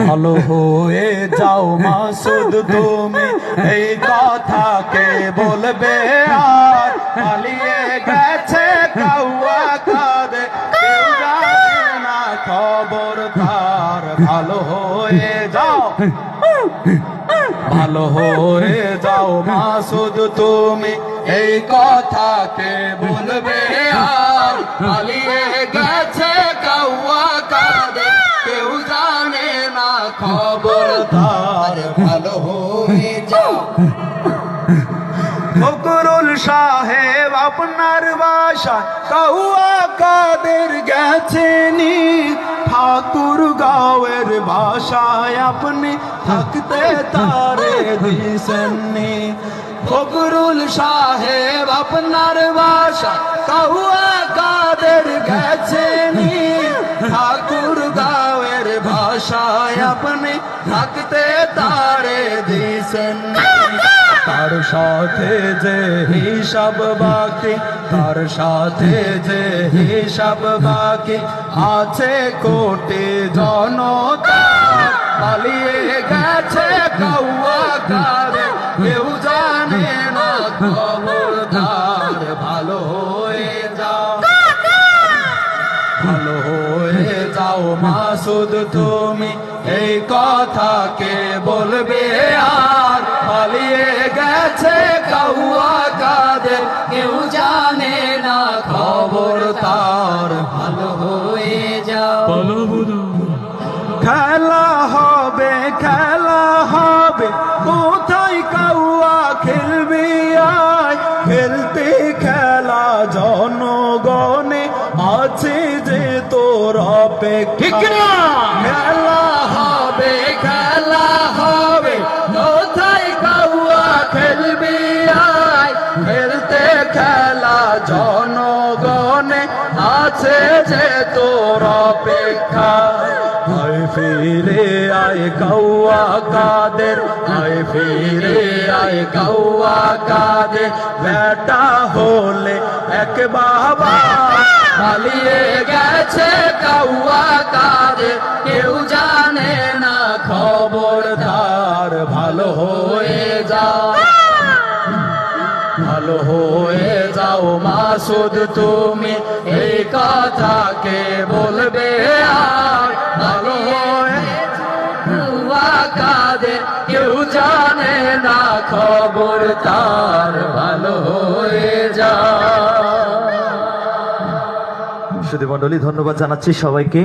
ভালো হয়ে যাও মাসুদ তুমি এই কথাকে বলবে আর পালিয়ে গেছে কাউয়া কাঁদে কেউ জানে না খবর তার ভালো হয়ে যাও ভালো হয়ে যাও মাসুদ তুমি এই কথাকে বলবে আর পালিয়ে গেছে কাউয়া কাঁদে কেউ জানে না খবর তার ভালো হয়ে যাও ফকরুল সাহেব আপনার বাসা কাউয়া কাদের গেছেনি ঠাকুর গাঁয়ের ভাষায় আপনি থাকতে তারে দিছেননি ফকরুল সাহেব আপনার বাসা কাউয়া কাদের গেছেনি ঠাকুর গাঁয়ের ভাষায় আপনি থাকতে তারে দিছেননি তার সাথে যে হিসাব বাকি তার সাথে যে হিসাব বাকি আছে কোটি জনতা পালিয়ে গেছে কাউয়া কাঁদে কেউ জানে না খবরদার ভালো হয়ে যাও ভালো হয়ে যাও মাসুদ তুমি এই কথাকে বলবে আর পালিয়ে গেছে কাউয়া কাঁদে কেউ জানে না খবর তার ভালো হয়ে যাও খেলা হবে কোথায় কাউয়া খেলবি আয় খেলতে খেলা জনগণে আছে যে তোর অপেক্ষা খেলা হবে কোথায় কাউয়া খেলবি আয় খেলতে খেলা জনগণে আছে যে তোর অপেক্ষা আয় ফিরে আয় কাউয়া কাদের আয় ফিরে আয় কাউয়া কাদের বেটা হলে এক বাবা পালিয়ে গেছে কাউয়া কাদের কেউ জানে না খবরদার ভালো হয়ে যাও ভালো হয়ে যাও মাসুদ তুমি এই কথাকে বলবে আর ভালো হয়ে কাউয়া কাদের কেউ জানে না খবর তার ভালো হয়ে যাও। সুধী মণ্ডলী ধন্যবাদ জানাচ্ছি সবাইকে।